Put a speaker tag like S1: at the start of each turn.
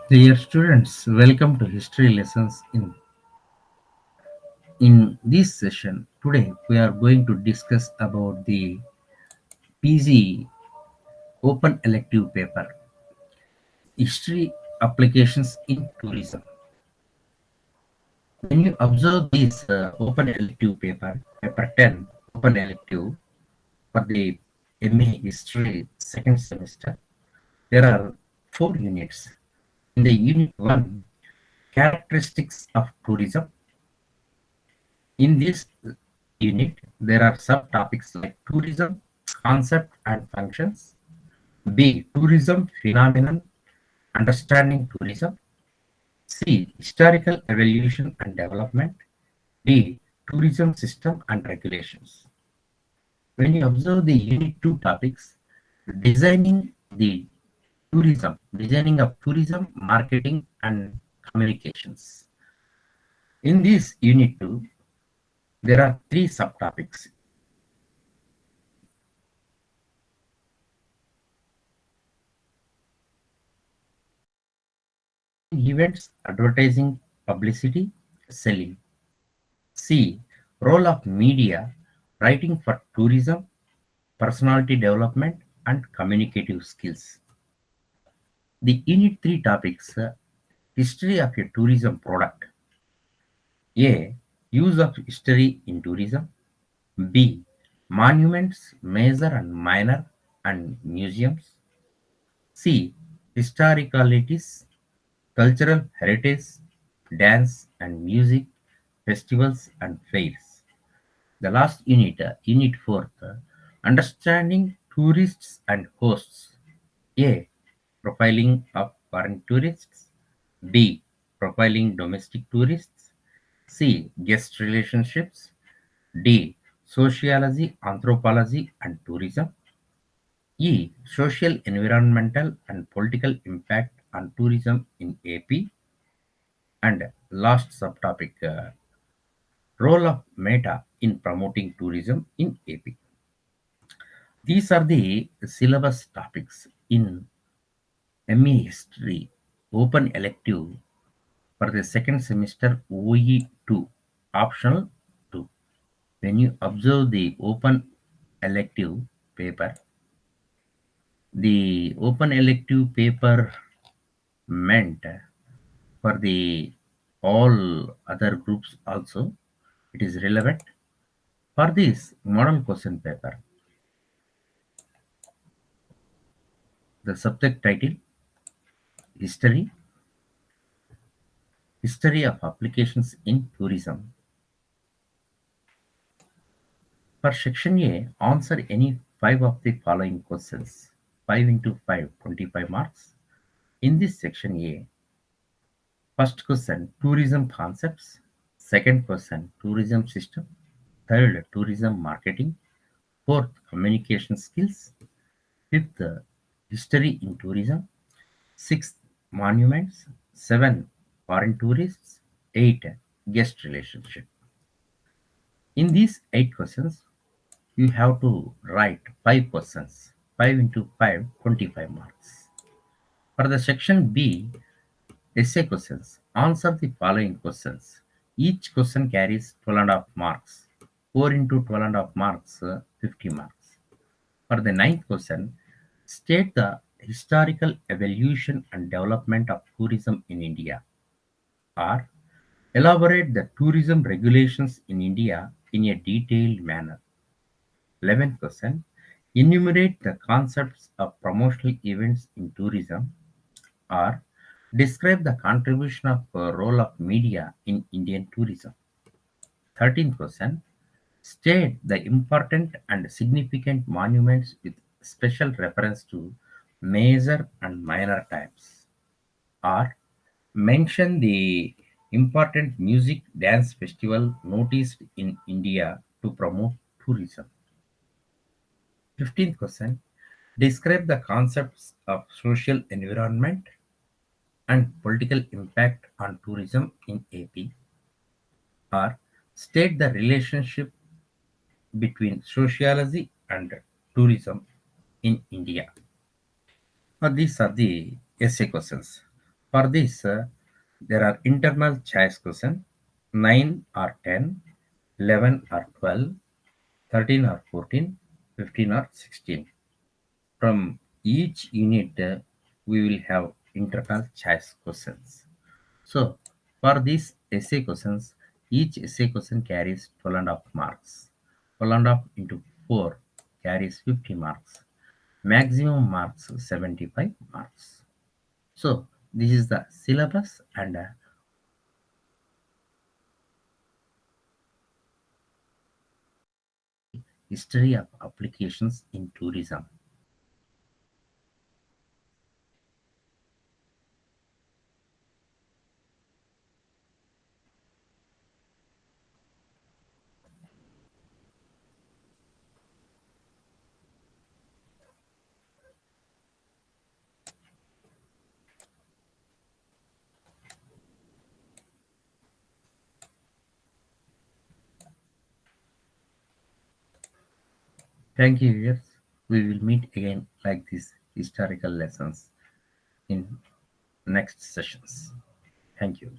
S1: Dear students, welcome to History Lessons in this session. Today we are going to discuss about the PG Open Elective Paper, History Applications in Tourism. When you observe this Open Elective Paper, Paper 10, Open Elective for the MA History second semester, there are four units. In the Unit 1, Characteristics of Tourism. In this unit, there are subtopics like tourism, concept and functions, B. Tourism phenomenon, understanding tourism, C. Historical evolution and development, D. Tourism system and regulations. When you observe the Unit 2 topics, designing of tourism, marketing and communications. In this Unit 2, there are three subtopics. Events, advertising, publicity, selling. C. Role of media, writing for tourism, personality development, and communicative skills. The Unit 3 topics history of a tourism product. A. Use of history in tourism. B. Monuments, major and minor, and museums. C. Historicalities, cultural heritage, dance and music, festivals and fairs. The last unit, Unit 4, understanding tourists and hosts. A. Profiling of foreign tourists. B. Profiling domestic tourists. C. Guest relationships. D. Sociology, anthropology, and tourism. E. Social, environmental, and political impact on tourism in AP. And last subtopic, role of Meta in promoting tourism in AP. These are the syllabus topics in ME History Open Elective for the second semester OE2 optional 2. When you observe the open elective paper, the open elective paper meant for the all other groups also it is relevant. For this model question paper, the subject title history, history of applications in tourism. For section A, answer any five of the following questions. 5 into 5, 25 marks. In this section A, first question, tourism concepts. Second question, tourism system. Third, tourism marketing. Fourth, communication skills. Fifth, history in tourism. Sixth, monuments. Seven, foreign tourists. Eight, guest relationship. In these 8 questions, you have to write 5 questions. 5 into 5, 25 marks. For the section B, essay questions, answer the following questions. Each question carries 12.5 marks. 4 into 12.5 marks, 50 marks. For the ninth question, state the historical evolution and development of tourism in India, or elaborate the tourism regulations in India in a detailed manner. 11th question, enumerate the concepts of promotional events in tourism, or describe the contribution of role of media in Indian tourism. 13th question, state the important and significant monuments with special reference to major and minor types, or mention the important music dance festival noticed in India to promote tourism. 15th question, describe the concepts of social environment and political impact on tourism in AP, or state the relationship between sociology and tourism in India. These are the essay questions. For this, there are internal choice question 9 or 10, 11 or 12, 13 or 14, 15 or 16. From each unit, we will have internal choice questions. So, for these essay questions, each essay question carries 12 and a half marks. 12 and a half into 4 carries 50 marks. Maximum marks 75 marks. So, this is the syllabus and history of applications in tourism. Thank you, viewers. We will meet again like this historical lessons in next sessions. Thank you.